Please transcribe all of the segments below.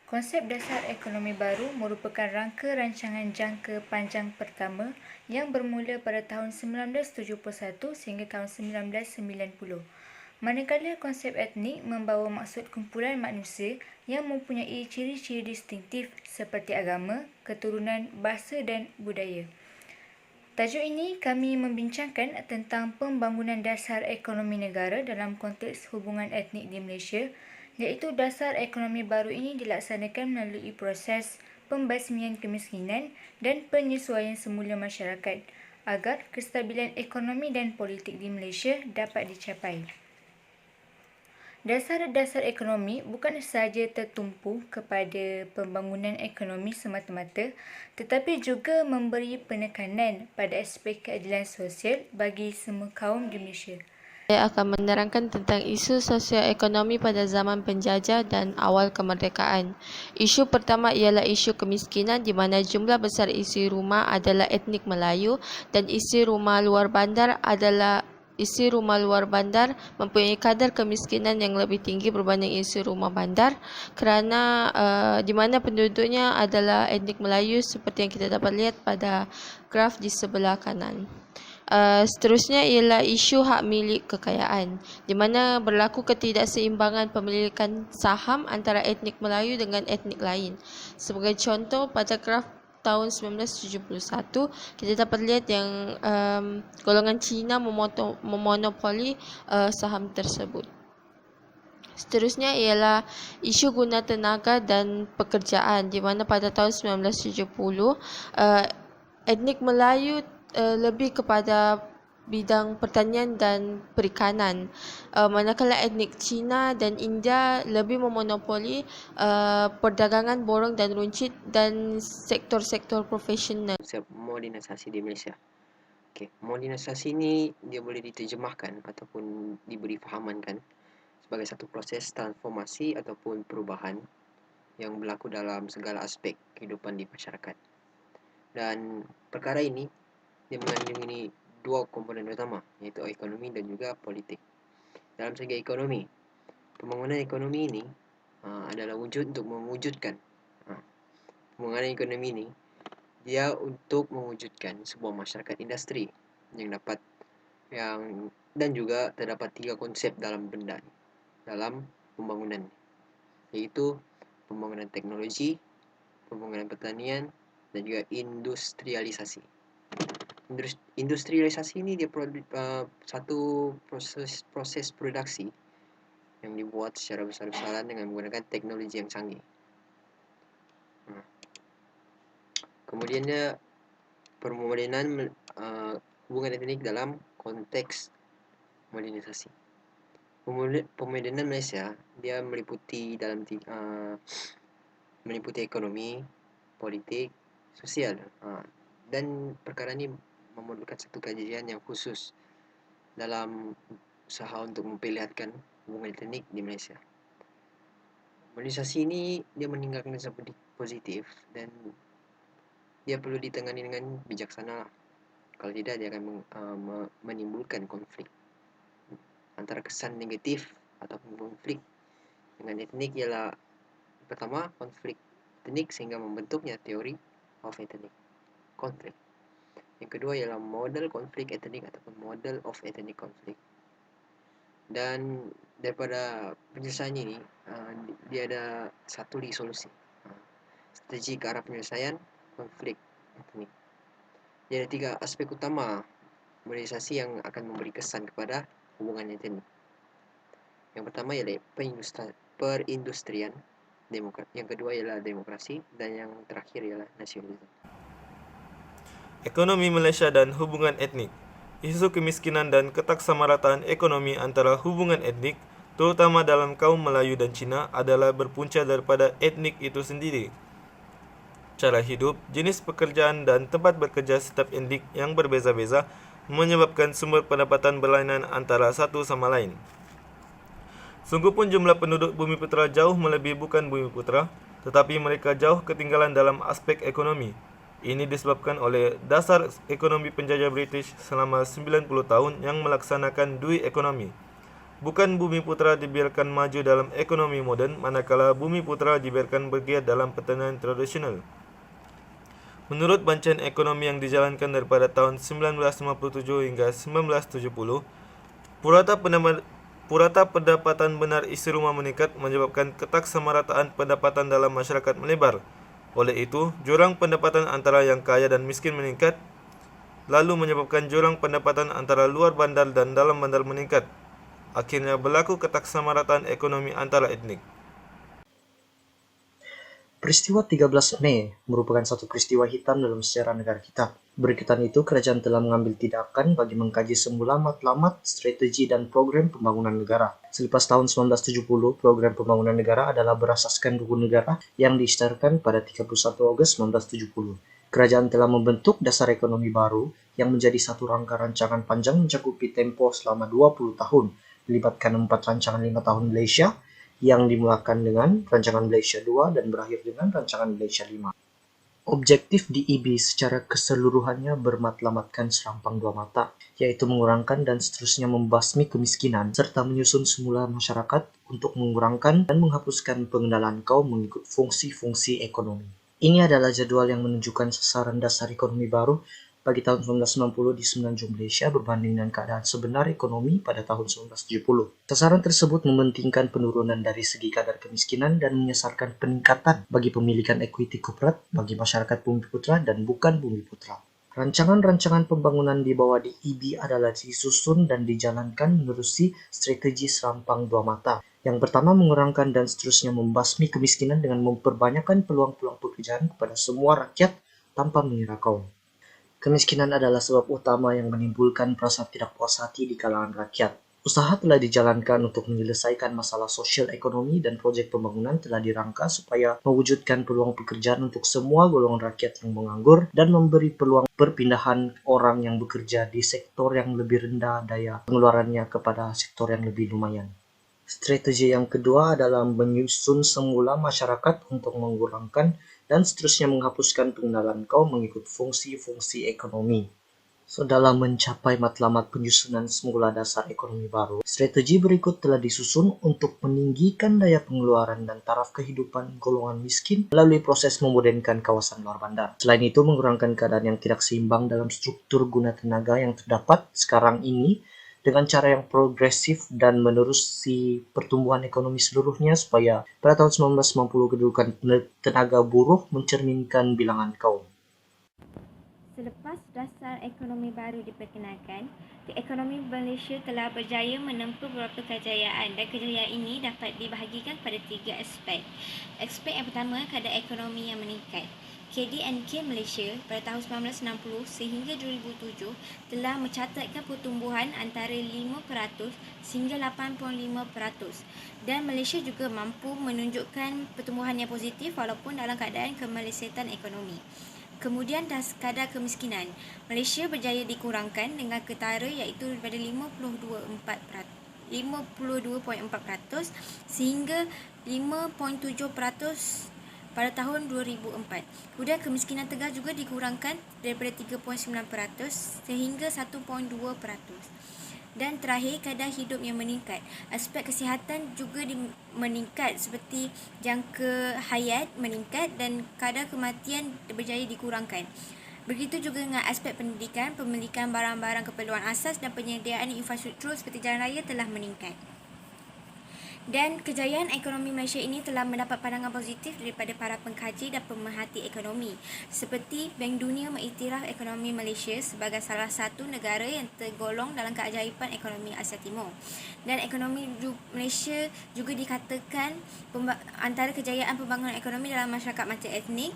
Konsep dasar ekonomi baru merupakan rangka rancangan jangka panjang pertama yang bermula pada tahun 1971 sehingga tahun 1990. Manakala konsep etnik membawa maksud kumpulan manusia yang mempunyai ciri-ciri distintif seperti agama, keturunan, bahasa dan budaya. Tajuk ini kami membincangkan tentang pembangunan dasar ekonomi negara dalam konteks hubungan etnik di Malaysia, iaitu dasar ekonomi baru ini dilaksanakan melalui proses pembasmian kemiskinan dan penyesuaian semula masyarakat agar kestabilan ekonomi dan politik di Malaysia dapat dicapai. Dasar-dasar ekonomi bukan sahaja tertumpu kepada pembangunan ekonomi semata-mata, tetapi juga memberi penekanan pada aspek keadilan sosial bagi semua kaum di Malaysia. Saya akan menerangkan tentang isu sosioekonomi pada zaman penjajah dan awal kemerdekaan. Isu pertama ialah isu kemiskinan di mana jumlah besar isi rumah adalah etnik Melayu dan isi rumah luar bandar mempunyai kadar kemiskinan yang lebih tinggi berbanding isi rumah bandar kerana di mana penduduknya adalah etnik Melayu seperti yang kita dapat lihat pada graf di sebelah kanan. Seterusnya ialah isu hak milik kekayaan di mana berlaku ketidakseimbangan pemilikan saham antara etnik Melayu dengan etnik lain. Sebagai contoh, pada graf tahun 1971 kita dapat lihat yang golongan Cina memonopoli saham tersebut. Seterusnya ialah isu guna tenaga dan pekerjaan di mana pada tahun 1970 etnik Melayu lebih kepada bidang pertanian dan perikanan, manakala etnik Cina dan India lebih memonopoli perdagangan borong dan runcit dan sektor-sektor profesional. Konsep modernisasi di Malaysia. Modernisasi ini dia boleh diterjemahkan ataupun diberi fahaman kan sebagai satu proses transformasi ataupun perubahan yang berlaku dalam segala aspek kehidupan di masyarakat. Dan perkara ini dia mengandungi dua komponen utama, yaitu ekonomi dan juga politik. Dalam segi ekonomi, pembangunan ekonomi ini adalah wujud untuk mewujudkan pembangunan ekonomi ini dia untuk mewujudkan sebuah masyarakat industri dan juga terdapat tiga konsep dalam pembangunan, yaitu pembangunan teknologi, pembangunan pertanian, dan juga industrialisasi. Industrialisasi ini dia satu proses produksi yang dibuat secara besar-besaran dengan menggunakan teknologi yang canggih. Kemudiannya pemodernan hubungan etnik dalam konteks modernisasi. Pemodernan Malaysia dia meliputi ekonomi, politik, sosial, dan perkara ini memerlukan satu kajian yang khusus dalam usaha untuk memperlihatkan hubungan etnik di Malaysia. Modernisasi ini dia meninggalkan kesan positif dan dia perlu ditangani dengan bijaksana. Kalau tidak dia akan menimbulkan konflik antara kesan negatif ataupun konflik dengan etnik ialah pertama konflik etnik sehingga membentuknya teori of ethnic conflict. Yang kedua ialah model konflik etnik ataupun model of ethnic conflict. Dan daripada penyelesaian ini dia ada satu solusi, strategi ke arah penyelesaian konflik etnik. Dia ada tiga aspek utama modernisasi yang akan memberi kesan kepada hubungan etnik. Yang pertama ialah perindustrian, yang kedua ialah demokrasi, dan yang terakhir ialah nasionalisme. Ekonomi Malaysia dan hubungan etnik. Isu kemiskinan dan ketaksamarataan ekonomi antara hubungan etnik, terutama dalam kaum Melayu dan Cina, adalah berpunca daripada etnik itu sendiri. Cara hidup, jenis pekerjaan dan tempat bekerja setiap etnik yang berbeza-beza menyebabkan sumber pendapatan berlainan antara satu sama lain. Sungguh pun jumlah penduduk Bumiputera jauh melebihi bukan Bumiputera, tetapi mereka jauh ketinggalan dalam aspek ekonomi. Ini disebabkan oleh dasar ekonomi penjajah British selama 90 tahun yang melaksanakan dui ekonomi. Bukan Bumiputera dibiarkan maju dalam ekonomi moden, manakala Bumiputera dibiarkan bergiat dalam pertanian tradisional. Menurut bancaan ekonomi yang dijalankan daripada tahun 1957 hingga 1970, purata pendapatan benar isi rumah meningkat menyebabkan ketaksamarataan pendapatan dalam masyarakat melebar. Oleh itu, jurang pendapatan antara yang kaya dan miskin meningkat, lalu menyebabkan jurang pendapatan antara luar bandar dan dalam bandar meningkat. Akhirnya berlaku ketaksamarataan ekonomi antara etnik. Peristiwa 13 Mei merupakan satu peristiwa hitam dalam sejarah negara kita. Berkaitan itu, kerajaan telah mengambil tindakan bagi mengkaji semula matlamat, strategi, dan program pembangunan negara. Selepas tahun 1970, program pembangunan negara adalah berasaskan rukun negara yang diisytiharkan pada 31 Ogos 1970. Kerajaan telah membentuk dasar ekonomi baru yang menjadi satu rangka rancangan panjang mencakupi tempo selama 20 tahun, melibatkan 4 rancangan 5 tahun Malaysia, yang dimulakan dengan Rancangan Malaysia 2 dan berakhir dengan Rancangan Malaysia 5. Objektif DEB secara keseluruhannya bermatlamatkan serampang dua mata, yaitu mengurangkan dan seterusnya membasmi kemiskinan, serta menyusun semula masyarakat untuk mengurangkan dan menghapuskan pengenalan kaum mengikut fungsi-fungsi ekonomi. Ini adalah jadwal yang menunjukkan sasaran dasar ekonomi baru bagi tahun 1990 di semenanjung Malaysia berbanding dengan keadaan sebenar ekonomi pada tahun 1970. Sasaran tersebut mementingkan penurunan dari segi kadar kemiskinan dan menyasarkan peningkatan bagi pemilikan ekuiti korporat bagi masyarakat Bumiputera dan bukan Bumiputera. Rancangan-rancangan pembangunan di bawah DEB adalah disusun dan dijalankan menerusi strategi serampang dua mata. Yang pertama, mengurangkan dan seterusnya membasmi kemiskinan dengan memperbanyakkan peluang-peluang pekerjaan kepada semua rakyat tanpa mengira kaum. Kemiskinan adalah sebab utama yang menimbulkan perasaan tidak puas hati di kalangan rakyat. Usaha telah dijalankan untuk menyelesaikan masalah sosial ekonomi dan proyek pembangunan telah dirangka supaya mewujudkan peluang pekerjaan untuk semua golongan rakyat yang menganggur dan memberi peluang perpindahan orang yang bekerja di sektor yang lebih rendah daya pengeluarannya kepada sektor yang lebih lumayan. Strategi yang kedua adalah menyusun semula masyarakat untuk mengurangkan dan seterusnya menghapuskan pengenalan kaum mengikut fungsi-fungsi ekonomi. Dalam mencapai matlamat penyusunan semula dasar ekonomi baru, strategi berikut telah disusun untuk meninggikan daya pengeluaran dan taraf kehidupan golongan miskin melalui proses memodernkan kawasan luar bandar. Selain itu, mengurangkan keadaan yang tidak seimbang dalam struktur guna tenaga yang terdapat sekarang ini dengan cara yang progresif dan menerusi pertumbuhan ekonomi seluruhnya supaya pada tahun 1990 kedudukan tenaga buruh mencerminkan bilangan kaum. Selepas dasar ekonomi baru diperkenalkan, ekonomi Malaysia telah berjaya menempuh beberapa kejayaan dan kejayaan ini dapat dibahagikan pada 3 aspek. Aspek yang pertama, kadar ekonomi yang meningkat. KDNK Malaysia pada tahun 1960 sehingga 2007 telah mencatatkan pertumbuhan antara 5% sehingga 85% dan Malaysia juga mampu menunjukkan pertumbuhan yang positif walaupun dalam keadaan kemelesetan ekonomi. Kemudian kadar kemiskinan. Malaysia berjaya dikurangkan dengan ketara iaitu daripada 52.4% sehingga 5.7% pada tahun 2004. Kemudian kemiskinan tegar juga dikurangkan daripada 3.9% sehingga 1.2%. Dan terakhir, kadar hidup yang meningkat. Aspek kesihatan juga meningkat seperti jangka hayat meningkat dan kadar kematian berjaya dikurangkan. Begitu juga dengan aspek pendidikan, pemilikan barang-barang keperluan asas dan penyediaan infrastruktur seperti jalan raya telah meningkat. Dan kejayaan ekonomi Malaysia ini telah mendapat pandangan positif daripada para pengkaji dan pemerhati ekonomi. Seperti Bank Dunia mengiktiraf ekonomi Malaysia sebagai salah satu negara yang tergolong dalam keajaiban ekonomi Asia Timur. Dan ekonomi Malaysia juga dikatakan antara kejayaan pembangunan ekonomi dalam masyarakat multi etnik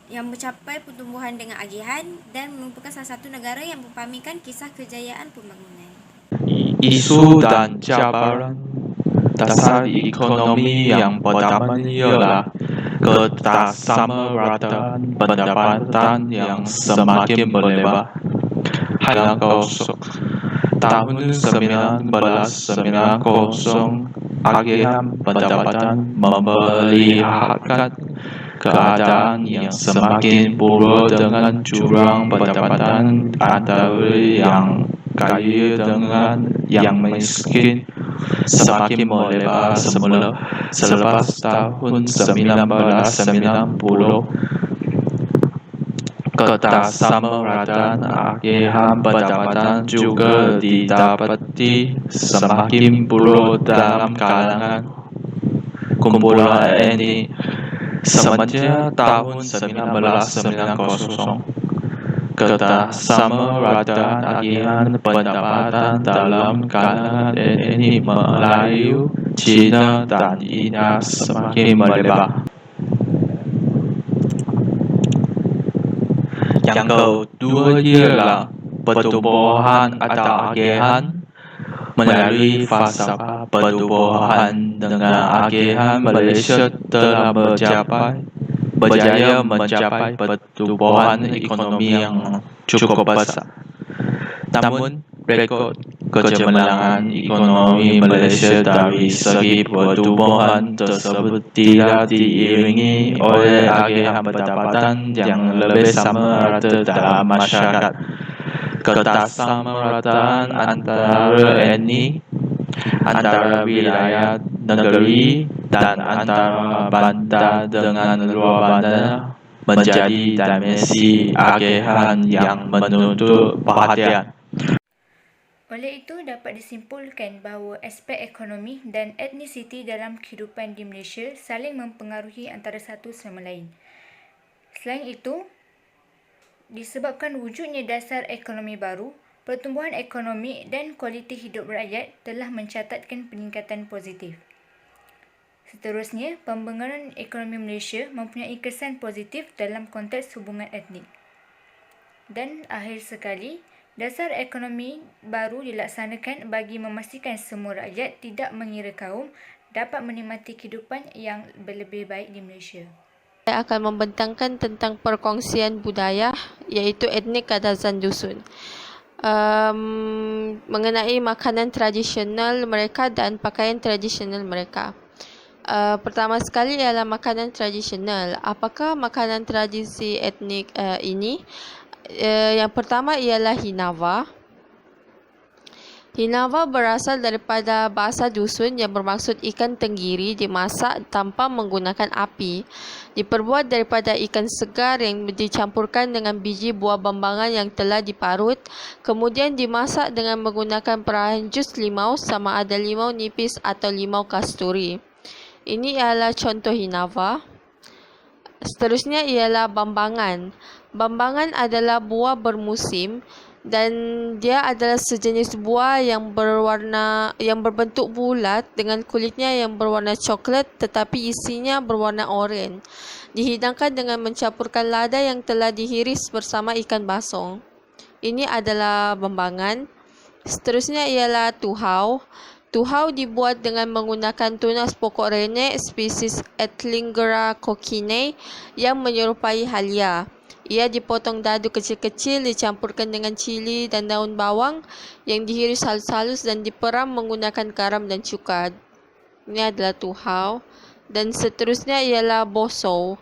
yang mencapai pertumbuhan dengan agihan dan merupakan salah satu negara yang mempamerkan kisah kejayaan pembangunan. Isu dan cabaran dasar ekonomi yang pertama ialah ketaksamarataan pendapatan yang semakin melebar. Hanya tahun 1990 agihan pendapatan memperlihatkan keadaan yang semakin buruk dengan jurang pendapatan antara yang kaya dengan yang miskin semakin melebar semula selepas tahun 1990. Ketersamarataan agihan pendapatan juga didapati semakin buruk dalam kalangan kumpulan etnik semenjak tahun 1990. Ketersamarataan agihan pendapatan dalam kalangan etnik Melayu, Cina dan India semakin melebar. Yang kedua ialah pertubuhan atau agihan melalui falsafah pertubuhan dengan agihan Malaysia telah berjaya mencapai pertumbuhan ekonomi yang cukup besar. Namun, rekod kecemerlangan ekonomi Malaysia dari segi pertumbuhan tersebut tidak diiringi oleh agihan pendapatan yang lebih sama rata dalam masyarakat. Ketersamarataan antara etnik, antara wilayah negeri dan antara bandar dengan luar bandar menjadi dimensi agihan yang menuntut perhatian. Oleh itu, dapat disimpulkan bahawa aspek ekonomi dan etnisiti dalam kehidupan di Malaysia saling mempengaruhi antara satu sama lain. Selain itu, disebabkan wujudnya dasar ekonomi baru, pertumbuhan ekonomi dan kualiti hidup rakyat telah mencatatkan peningkatan positif. Seterusnya, pembangunan ekonomi Malaysia mempunyai kesan positif dalam konteks hubungan etnik. Dan akhir sekali, dasar ekonomi baru dilaksanakan bagi memastikan semua rakyat tidak mengira kaum dapat menikmati kehidupan yang lebih baik di Malaysia. Saya akan membentangkan tentang perkongsian budaya iaitu etnik Kadazan Dusun. Mengenai makanan tradisional mereka dan pakaian tradisional mereka. Pertama sekali ialah makanan tradisional. Apakah makanan tradisi etnik ini? Yang pertama ialah hinawa. Hinawa berasal daripada bahasa dusun yang bermaksud ikan tenggiri dimasak tanpa menggunakan api. Diperbuat daripada ikan segar yang dicampurkan dengan biji buah bambangan yang telah diparut, kemudian dimasak dengan menggunakan perahan jus limau sama ada limau nipis atau limau kasturi. Ini ialah contoh hinawa. Seterusnya ialah bambangan. Bambangan adalah buah bermusim dan dia adalah sejenis buah yang berbentuk bulat dengan kulitnya yang berwarna coklat tetapi isinya berwarna oranye. Dihidangkan dengan mencampurkan lada yang telah dihiris bersama ikan basong. Ini adalah bambangan. Seterusnya ialah tuhau. Tuhau dibuat dengan menggunakan tunas pokok renek spesies Ettlingera coccinea yang menyerupai halia. Ia dipotong dadu kecil-kecil, dicampurkan dengan cili dan daun bawang yang dihiris halus-halus dan diperam menggunakan garam dan cuka. Ini adalah tuhau. Dan seterusnya ialah bosou.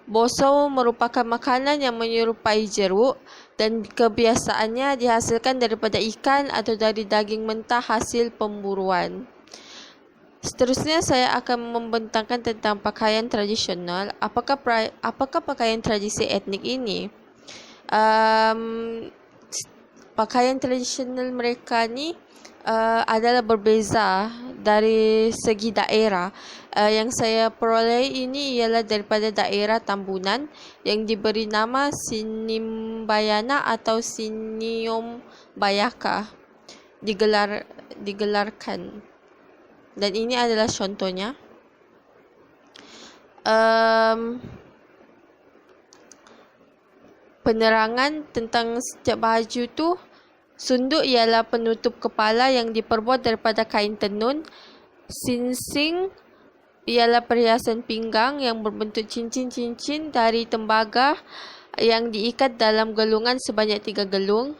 Bosou merupakan makanan yang menyerupai jeruk dan kebiasaannya dihasilkan daripada ikan atau dari daging mentah hasil pemburuan. Seterusnya saya akan membentangkan tentang pakaian tradisional. Apakah pakaian tradisi etnik ini? Pakaian tradisional mereka ni adalah berbeza dari segi daerah. Yang saya peroleh ini ialah daripada daerah Tambunan yang diberi nama Sinimbayana atau Siniom Bayaka digelarkan. Dan ini adalah contohnya. Penerangan tentang setiap baju tu, sunduk ialah penutup kepala yang diperbuat daripada kain tenun. Sinsing ialah perhiasan pinggang yang berbentuk cincin-cincin dari tembaga yang diikat dalam gelungan sebanyak 3 gelung.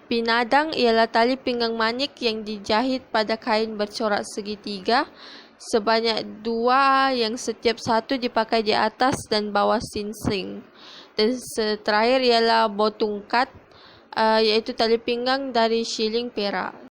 Pinadang ialah tali pinggang manik yang dijahit pada kain bercorak segitiga sebanyak 2 yang setiap satu dipakai di atas dan bawah sinsing. Dan terakhir ialah botungkat iaitu tali pinggang dari shilling perak.